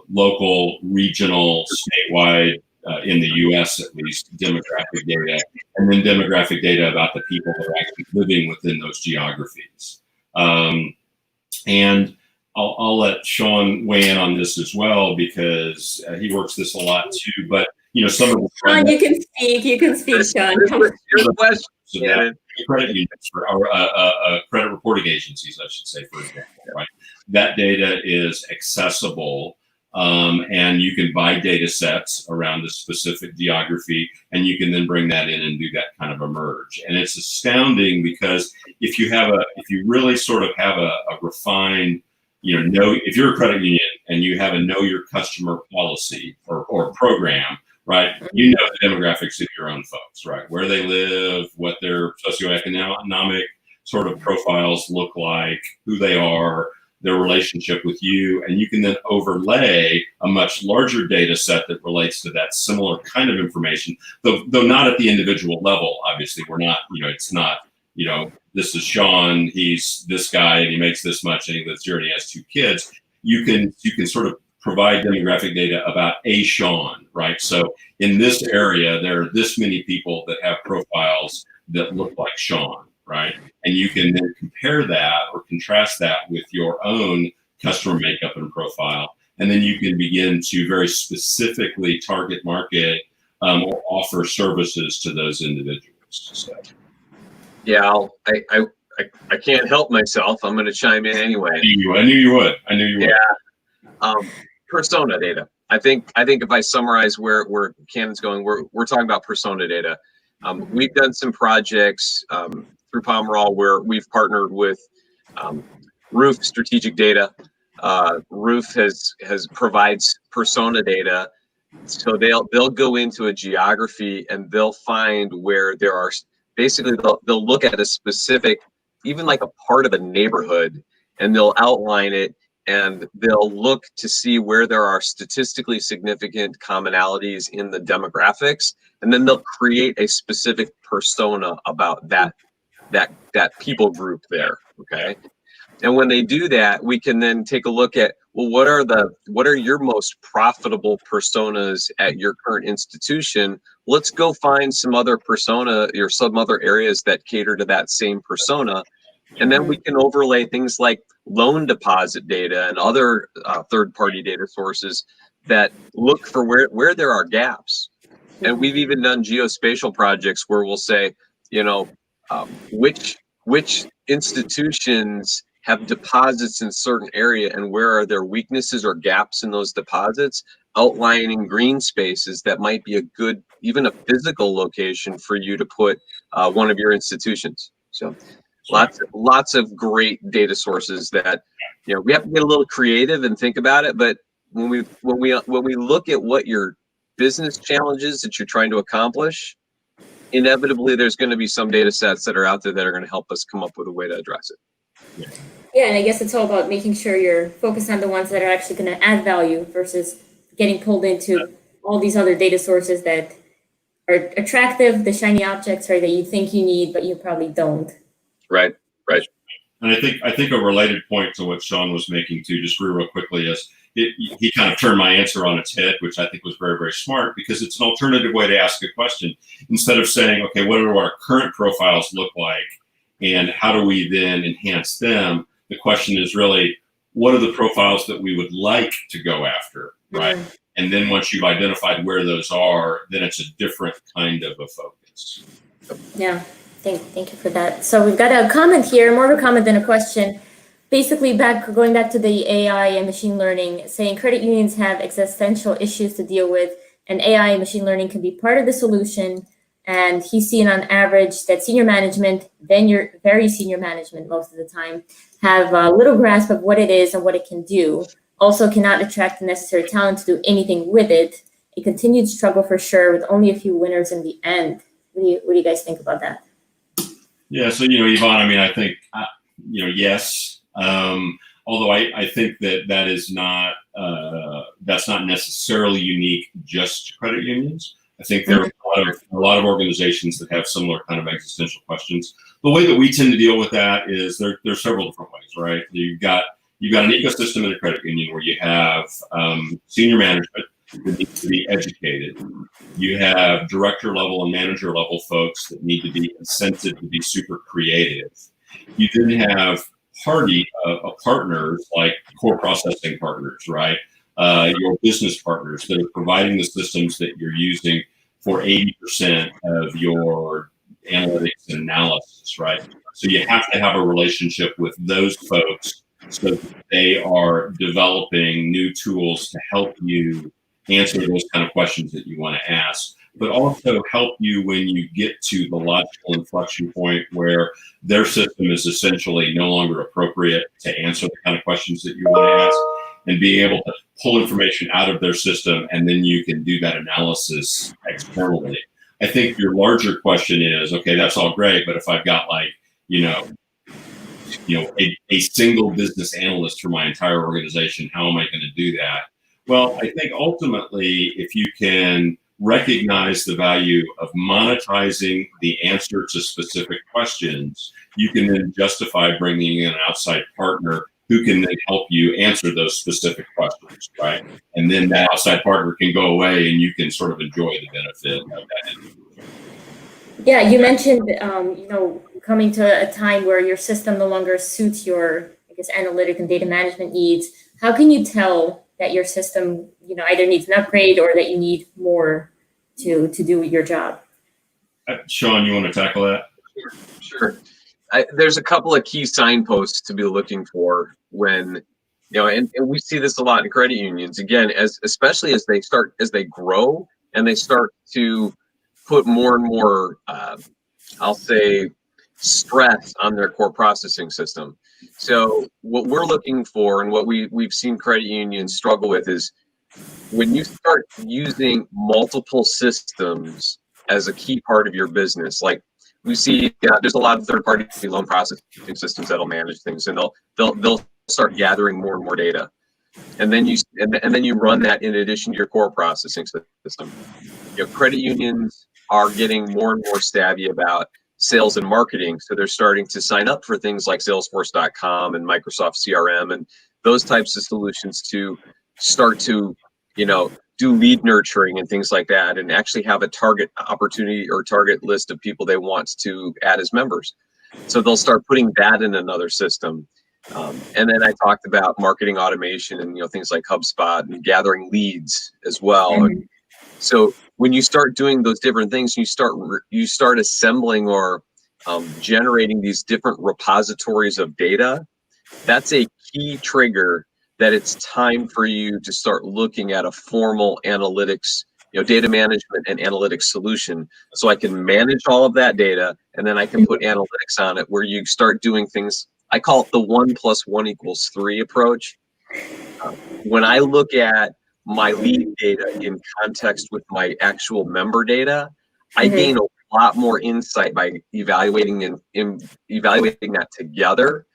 local, regional, statewide, in the U.S. at least, demographic data, and then demographic data about the people that are actually living within those geographies. And I'll let Sean weigh in on this as well, because he works this a lot too. But some of the Sean, you can speak, Sean. Here's the question. So that credit unions or credit reporting agencies, I should say, for example, right? That data is accessible And you can buy data sets around a specific geography, and you can then bring that in and do that kind of a merge. And it's astounding because if you really sort of have a refined, if you're a credit union and you have a know your customer policy or program, right? You know the demographics of your own folks, right? Where they live, what their socioeconomic sort of profiles look like, who they are, their relationship with you, and you can then overlay a much larger data set that relates to that similar kind of information, though not at the individual level. Obviously, we're not, it's not, this is Sean, he's this guy, and he makes this much, and he lives here, and he has 2 kids. You can sort of provide demographic data about a Sean, right? So in this area, there are this many people that have profiles that look like Sean, right? And you can then compare that or contrast that with your own customer makeup and profile. And then you can begin to very specifically target market or offer services to those individuals. So. Yeah, I can't help myself. I'm going to chime in anyway. I knew you would. Yeah. Persona data. I think if I summarize where Cannon's going, we're talking about persona data. We've done some projects through Pomerol where we've partnered with Roof Strategic Data. Roof provides persona data, so they'll go into a geography and they'll find where there are basically they'll look at a specific, even like a part of a neighborhood, and they'll outline it, and they'll look to see where there are statistically significant commonalities in the demographics, and then they'll create a specific persona about that people group there. Okay. And when they do that, we can then take a look at, well, what are your most profitable personas at your current institution? Let's go find some other persona or some other areas that cater to that same persona. And then we can overlay things like loan deposit data and other third-party data sources that look for where there are gaps. And we've even done geospatial projects where we'll say, which institutions have deposits in certain area and where are there weaknesses or gaps in those deposits, outlining green spaces that might be a good, even a physical location for you to put one of your institutions. So lots of great data sources that, we have to get a little creative and think about it. But when we look at what your business challenges that you're trying to accomplish, inevitably there's going to be some data sets that are out there that are going to help us come up with a way to address it. Yeah, and I guess it's all about making sure you're focused on the ones that are actually going to add value versus getting pulled into all these other data sources that are attractive, the shiny objects, right, that you think you need, but you probably don't. Right. And I think a related point to what Sean was making too, just real quickly, is he kind of turned my answer on its head, which I think was very, very smart, because it's an alternative way to ask a question. Instead of saying, okay, what do our current profiles look like and how do we then enhance them? The question is really, what are the profiles that we would like to go after, right? Mm-hmm. And then once you've identified where those are, then it's a different kind of a focus. Yeah, thank you for that. So we've got a comment here, more of a comment than a question. Basically, going back to the AI and machine learning, saying credit unions have existential issues to deal with, and AI and machine learning can be part of the solution. And he's seen on average that senior management, then your very senior management most of the time, have a little grasp of what it is and what it can do. Also cannot attract the necessary talent to do anything with it. A continued struggle for sure, with only a few winners in the end. What do you guys think about that? Yeah, so, Yvonne, I mean, I think, yes. Although I think that is not, that's not necessarily unique just to credit unions. I think there are a lot of organizations that have similar kind of existential questions. The way that we tend to deal with that is there's several different ways, right? You've got an ecosystem in a credit union where you have senior management that needs to be educated. You have director level and manager level folks that need to be incented to be super creative. You then have partners like core processing partners, right? Your business partners that are providing the systems that you're using for 80% of your analytics and analysis, right? So you have to have a relationship with those folks so that they are developing new tools to help you answer those kind of questions that you want to ask, but also help you when you get to the logical inflection point where their system is essentially no longer appropriate to answer the kind of questions that you want to ask, and being able to pull information out of their system, and then you can do that analysis externally. I think your larger question is, okay, that's all great, but if I've got like, a single business analyst for my entire organization, how am I going to do that? Well, I think ultimately, if you can recognize the value of monetizing the answer to specific questions, you can then justify bringing in an outside partner who can then help you answer those specific questions, right? And then that outside partner can go away and you can sort of enjoy the benefit of that. Yeah, you mentioned, coming to a time where your system no longer suits your, I guess, analytic and data management needs. How can you tell that your system, either needs an upgrade or that you need more to do your job? Sean, you want to tackle that? Sure. There's a couple of key signposts to be looking for when, and we see this a lot in credit unions. Again, especially as they grow and they start to put more and more, I'll say, stress on their core processing system. So what we're looking for, and what we've seen credit unions struggle with, is when you start using multiple systems as a key part of your business. Like we see, there's a lot of third-party loan processing systems that'll manage things, and they'll start gathering more and more data, and then you run that in addition to your core processing system. Credit unions are getting more and more savvy about sales and marketing, so they're starting to sign up for things like Salesforce.com and Microsoft CRM and those types of solutions to start to, do lead nurturing and things like that, and actually have a target opportunity or target list of people they want to add as members. So they'll start putting that in another system. And then I talked about marketing automation and things like HubSpot and gathering leads as well. Mm-hmm. So when you start doing those different things, you start assembling or generating these different repositories of data. That's a key trigger that it's time for you to start looking at a formal analytics, data management and analytics solution. So I can manage all of that data, and then I can put analytics on it, where you start doing things. I call it the 1 + 1 = 3 approach. When I look at my lead data in context with my actual member data, I gain a lot more insight by evaluating that together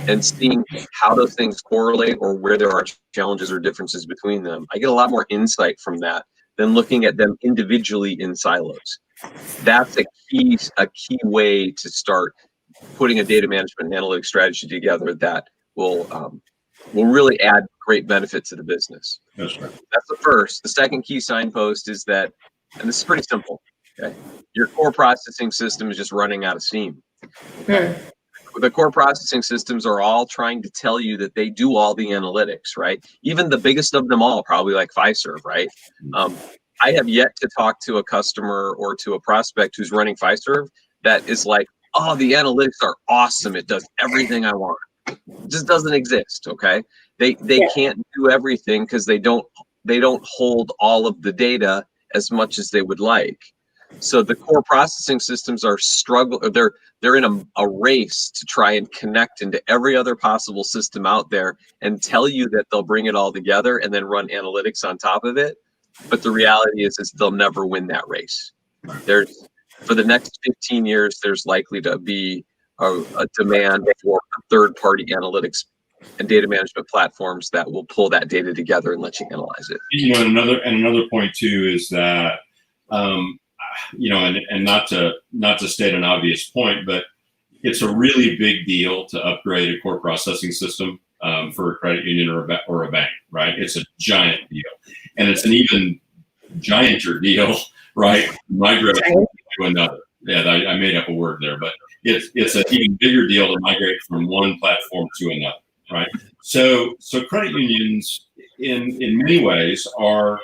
and seeing how those things correlate or where there are challenges or differences between them. I get a lot more insight from that than looking at them individually in silos. That's a key way to start putting a data management and analytics strategy together that will really add great benefit to the business. That's right. That's the first. The second key signpost is that, and this is pretty simple, okay? Your core processing system is just running out of steam. Okay? The core processing systems are all trying to tell you that they do all the analytics, right? Even the biggest of them all, probably like Fiserv, right? I have yet to talk to a customer or to a prospect who's running Fiserv that is like, oh, the analytics are awesome. It does everything I want. It just doesn't exist, okay? They can't do everything because they don't hold all of the data as much as they would like. So the core processing systems are they're in a race to try and connect into every other possible system out there and tell you that they'll bring it all together and then run analytics on top of it. But the reality is they'll never win that race. For the next 15 years, there's likely to be a demand for third-party analytics and data management platforms that will pull that data together and let you analyze it. Another point too is that, and not to state an obvious point, but it's a really big deal to upgrade a core processing system for a credit union or a bank, right? It's a giant deal, and it's an even gianter deal, right? Migrate to another. Yeah, I made up a word there, but it's an even bigger deal to migrate from one platform to another, right? So credit unions, in many ways, are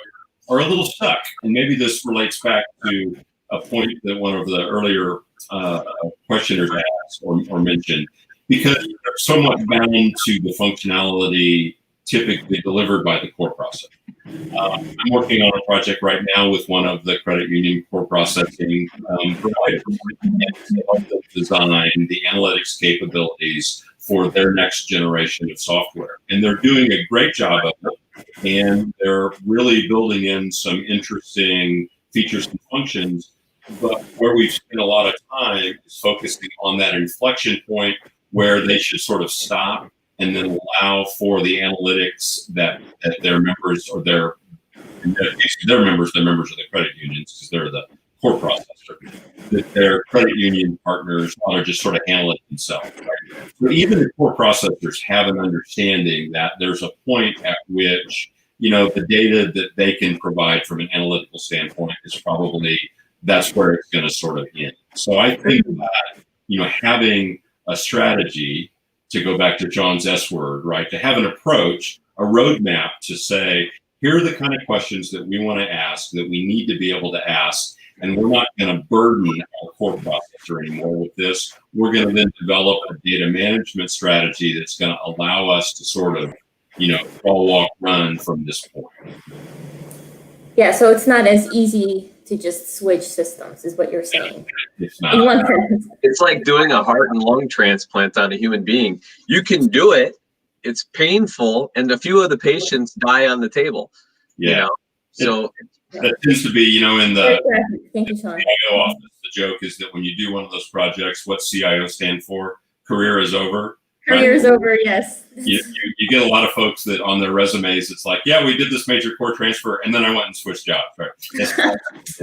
a little stuck, and maybe this relates back to a point that one of the earlier questioners asked or mentioned. because they're somewhat bound to the functionality typically delivered by the core processor. I'm working on a project right now with one of the credit union core processing providers, and to help them design the analytics capabilities for their next generation of software. And they're doing a great job of it, and they're really building in some interesting features and functions. But where we've spent a lot of time is focusing on that inflection point where they should sort of stop and then allow for the analytics that their members, or in that case, they're members of the credit unions, because they're the core processor, that their credit union partners ought to just sort of handle it themselves. Right? So even the core processors have an understanding that there's a point at which, the data that they can provide from an analytical standpoint is probably, that's where it's going to sort of end. So I think that, having a strategy, to go back to John's S word, right, to have an approach, a roadmap to say, here are the kind of questions that we want to ask, that we need to be able to ask, and we're not going to burden our core processor anymore with this. We're going to then develop a data management strategy that's going to allow us to sort of, crawl, walk, run from this point. Yeah, so it's not as easy to just switch systems, is what you're saying. It's not. In one sense. It's like doing a heart and lung transplant on a human being. You can do it. It's painful, and a few of the patients die on the table. Yeah. So That tends to be, in the Thank you, Sean. CIO office, the joke is that when you do one of those projects, what CIO stand for? Career is over. Career is over, yes. You get a lot of folks that on their resumes, it's like, yeah, we did this major core transfer, and then I went and switched jobs. Right? That's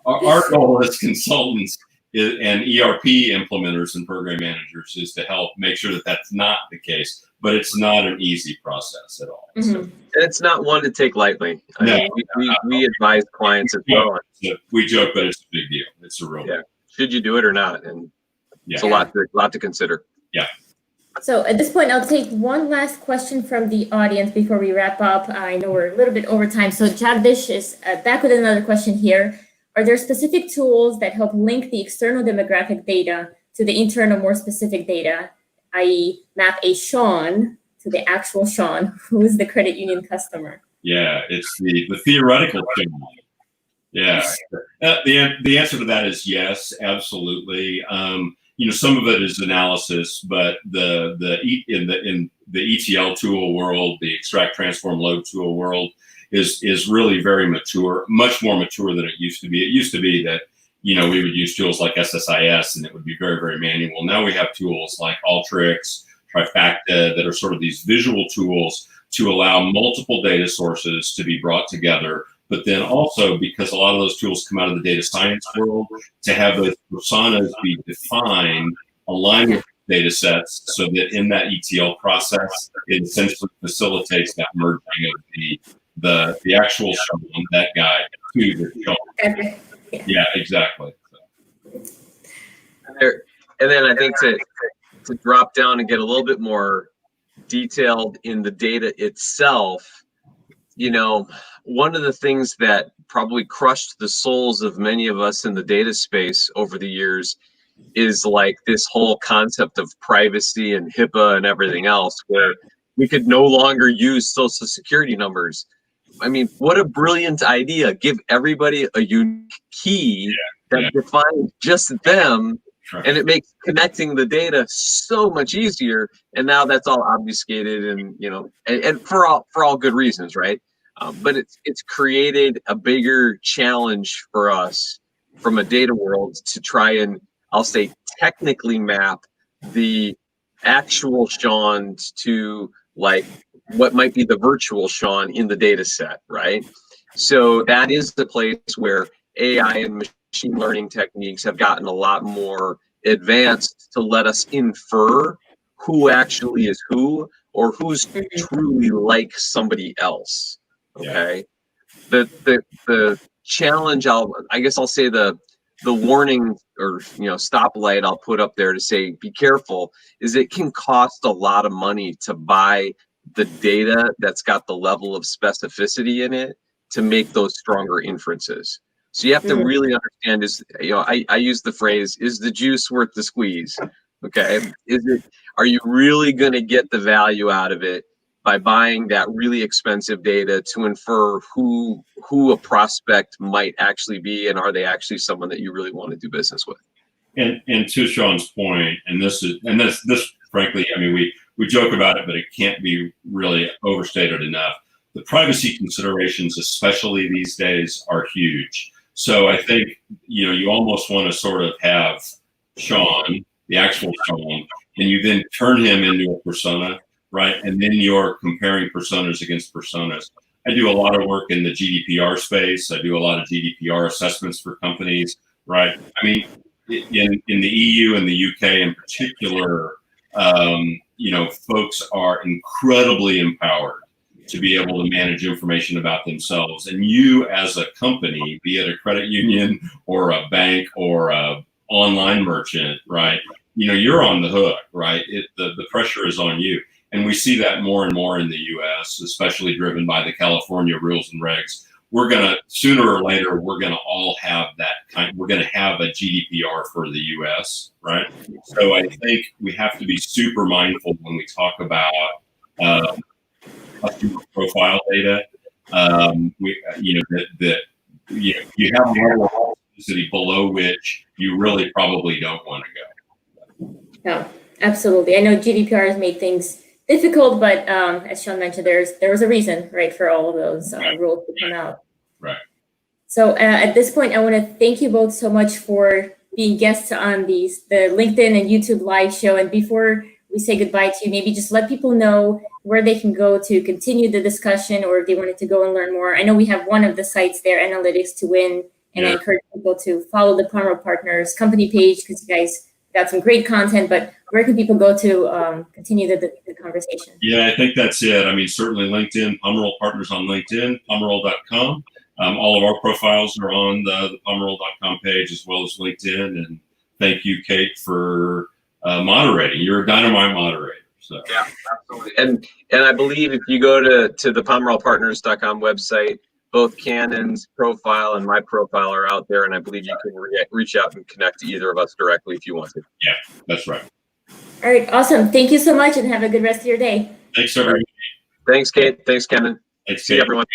our goal as consultants and ERP implementers and program managers is to help make sure that that's not the case, but it's not an easy process at all. Mm-hmm. And it's not one to take lightly. I mean, we advise clients as well. We joke, but it's a big deal. It's a real deal. Should you do it or not? And it's a lot to consider. Yeah. So at this point, I'll take one last question from the audience before we wrap up. I know we're a little bit over time. So Jagdish is back with another question here. Are there specific tools that help link the external demographic data to the internal, more specific data, i.e. map a Sean to the actual Sean, who is the credit union customer? Yeah, it's the theoretical thing. Yeah, the answer to that is yes, absolutely. Some of it is analysis, but in the ETL tool world, the extract, transform, load tool world is really very mature, much more mature than it used to be. It used to be that we would use tools like SSIS, and it would be very, very manual. Now we have tools like Alteryx, Trifacta, that are sort of these visual tools to allow multiple data sources to be brought together. But then also, because a lot of those tools come out of the data science world, to have those personas be defined, aligned with data sets, so that in that ETL process, it essentially facilitates that merging of the actual Sean, that guy, to the Sean. Yeah, exactly. And then I think to drop down and get a little bit more detailed in the data itself, one of the things that probably crushed the souls of many of us in the data space over the years is like this whole concept of privacy and HIPAA and everything else, where we could no longer use social security numbers. I mean, what a brilliant idea. Give everybody a unique key that defines just them, and it makes connecting the data so much easier. And now that's all obfuscated and, and for all good reasons, right? But it's created a bigger challenge for us from a data world to try and, I'll say, technically map the actual Sean to like what might be the virtual Sean in the data set, right? So that is the place where AI and machine learning techniques have gotten a lot more advanced to let us infer who actually is who, or who's truly like somebody else. Okay. The challenge, I guess I'll say the warning or stoplight I'll put up there to say be careful is it can cost a lot of money to buy the data that's got the level of specificity in it to make those stronger inferences. So you have to really understand I use the phrase, is the juice worth the squeeze? Okay, are you really going to get the value out of it by buying that really expensive data to infer who a prospect might actually be, and are they actually someone that you really want to do business with? And to Sean's point, and this frankly, I mean, we joke about it, but it can't be really overstated enough. The privacy considerations, especially these days, are huge. So I think, you know, you almost want to sort of have Sean, the actual Sean, and you then turn him into a persona, right? And then you're comparing personas against personas. I do a lot of work in the GDPR space. I do a lot of GDPR assessments for companies, right? I mean, in the EU and the UK in particular, you know, folks are incredibly empowered to be able to manage information about themselves. And you as a company, be it a credit union or a bank or a online merchant, right? You know, you're on the hook, right? The pressure is on you. And we see that more and more in the US, especially driven by the California rules and regs. We're gonna, sooner or later, we're gonna all have that kind, we're gonna have a GDPR for the US, right? So I think we have to be super mindful when we talk about customer profile data. You have a level of specificity below which you really probably don't want to go. No, absolutely. I know GDPR has made things difficult, but as Sean mentioned, there was a reason, right, for all of those rules to come out. Right. So at this point, I want to thank you both so much for being guests on the LinkedIn and YouTube live show. And before we say goodbye to you, maybe just let people know where they can go to continue the discussion, or if they wanted to go and learn more. I know we have one of the sites there, Analytics to Win, and I encourage people to follow the Pomeroy Partners company page because you guys got some great content. But where can people go to continue the conversation? Yeah, I think that's it. I mean, certainly LinkedIn, Pomeroy Partners on LinkedIn, pomeroy.com. All of our profiles are on the pomeroy.com page as well as LinkedIn. And thank you, Kate, for moderating. You're a dynamite moderator. So. Yeah, absolutely. And I believe if you go to the pomeroypartners.com website, both Cannon's profile and my profile are out there, and I believe you can reach out and connect to either of us directly if you want to. Yeah, that's right. All right, awesome. Thank you so much, and have a good rest of your day. Thanks, everybody. Thanks, Kate. Thanks, Cannon. Thanks, See Kate. everyone.